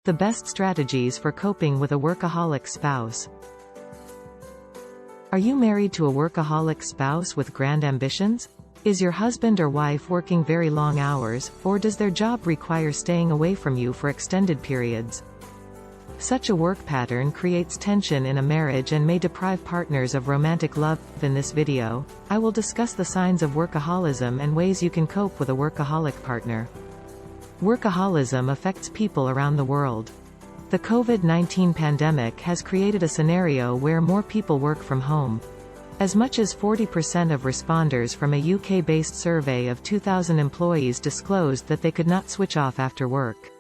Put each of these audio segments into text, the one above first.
The best strategies for coping with a workaholic spouse. Are you married to a workaholic spouse with grand ambitions? Is your husband or wife working very long hours, or does their job require staying away from you for extended periods? Such a work pattern creates tension in a marriage and may deprive partners of romantic love. In this video, I will discuss the signs of workaholism and ways you can cope with a workaholic partner. Workaholism affects people around the world. The COVID-19 pandemic has created a scenario where more people work from home. As much as 40% of responders from a UK-based survey of 2,000 employees disclosed that they could not switch off after work.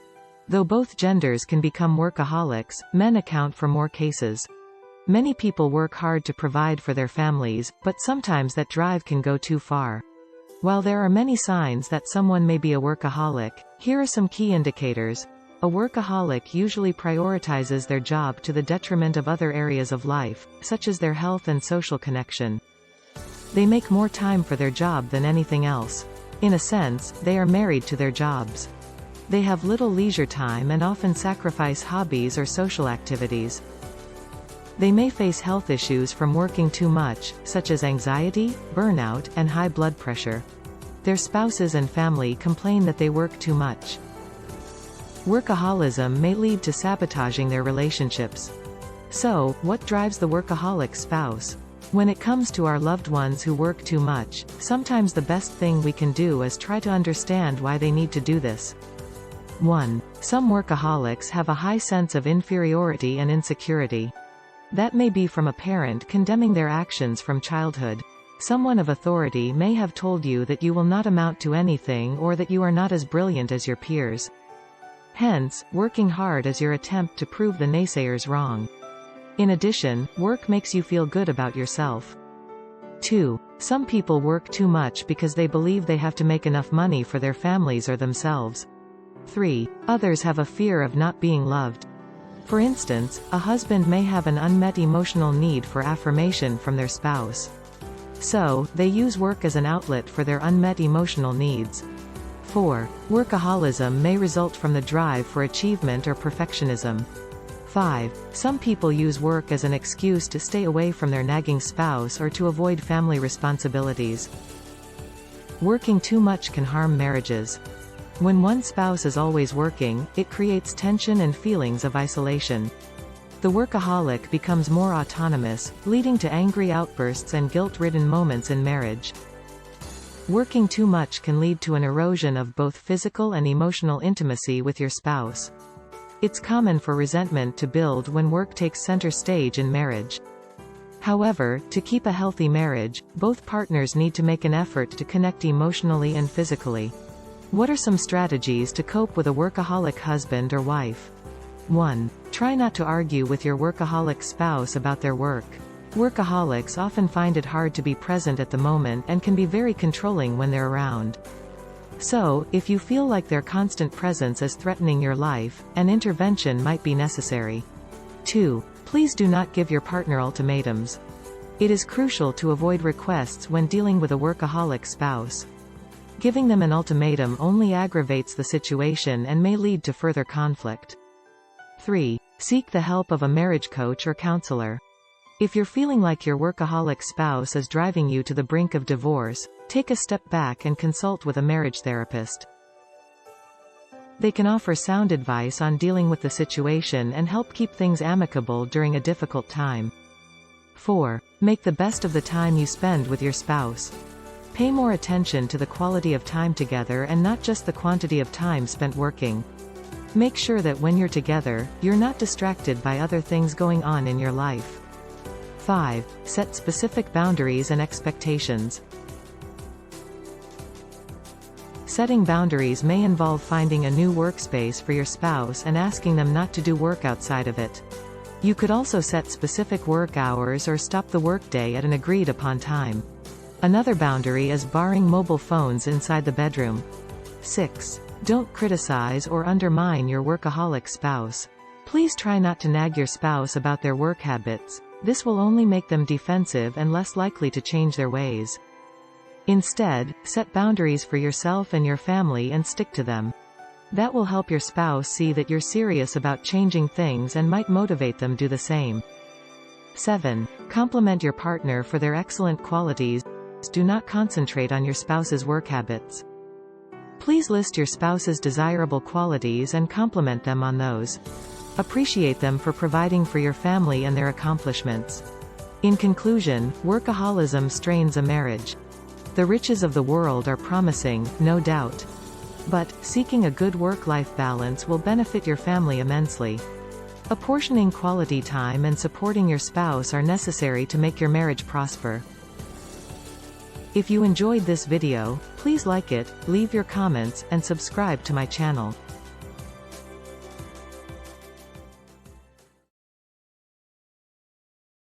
Though both genders can become workaholics, men account for more cases. Many people work hard to provide for their families, but sometimes that drive can go too far. While there are many signs that someone may be a workaholic, here are some key indicators. A workaholic usually prioritizes their job to the detriment of other areas of life, such as their health and social connection. They make more time for their job than anything else. In a sense, they are married to their jobs. They have little leisure time and often sacrifice hobbies or social activities. They may face health issues from working too much, such as anxiety, burnout, and high blood pressure. Their spouses and family complain that they work too much. Workaholism may lead to sabotaging their relationships. So, what drives the workaholic spouse? When it comes to our loved ones who work too much, sometimes the best thing we can do is try to understand why they need to do this. 1. Some workaholics have a high sense of inferiority and insecurity. That may be from a parent condemning their actions from childhood. Someone of authority may have told you that you will not amount to anything or that you are not as brilliant as your peers. Hence, working hard is your attempt to prove the naysayers wrong. In addition, work makes you feel good about yourself. 2. Some people work too much because they believe they have to make enough money for their families or themselves. 3. Others have a fear of not being loved. For instance, a husband may have an unmet emotional need for affirmation from their spouse. So, they use work as an outlet for their unmet emotional needs. 4. Workaholism may result from the drive for achievement or perfectionism. 5. Some people use work as an excuse to stay away from their nagging spouse or to avoid family responsibilities. Working too much can harm marriages. When one spouse is always working, it creates tension and feelings of isolation. The workaholic becomes more autonomous, leading to angry outbursts and guilt-ridden moments in marriage. Working too much can lead to an erosion of both physical and emotional intimacy with your spouse. It's common for resentment to build when work takes center stage in marriage. However, to keep a healthy marriage, both partners need to make an effort to connect emotionally and physically. What are some strategies to cope with a workaholic husband or wife? 1. Try not to argue with your workaholic spouse about their work. Workaholics often find it hard to be present at the moment and can be very controlling when they're around. So, if you feel like their constant presence is threatening your life, an intervention might be necessary. 2. Please do not give your partner ultimatums. It is crucial to avoid requests when dealing with a workaholic spouse. Giving them an ultimatum only aggravates the situation and may lead to further conflict. 3. Seek the help of a marriage coach or counselor. If you're feeling like your workaholic spouse is driving you to the brink of divorce, take a step back and consult with a marriage therapist. They can offer sound advice on dealing with the situation and help keep things amicable during a difficult time. 4. Make the best of the time you spend with your spouse. Pay more attention to the quality of time together and not just the quantity of time spent working. Make sure that when you're together, you're not distracted by other things going on in your life. 5. Set specific boundaries and expectations. Setting boundaries may involve finding a new workspace for your spouse and asking them not to do work outside of it. You could also set specific work hours or stop the workday at an agreed upon time. Another boundary is barring mobile phones inside the bedroom. 6. Don't criticize or undermine your workaholic spouse. Please try not to nag your spouse about their work habits. This will only make them defensive and less likely to change their ways. Instead, set boundaries for yourself and your family and stick to them. That will help your spouse see that you're serious about changing things and might motivate them do the same. 7. Compliment your partner for their excellent qualities. Do not concentrate on your spouse's work habits. Please list your spouse's desirable qualities and compliment them on those. Appreciate them for providing for your family and their accomplishments. In conclusion, workaholism strains a marriage. The riches of the world are promising, no doubt. But, seeking a good work-life balance will benefit your family immensely. Apportioning quality time and supporting your spouse are necessary to make your marriage prosper. If you enjoyed this video, please like it, leave your comments, and subscribe to my channel.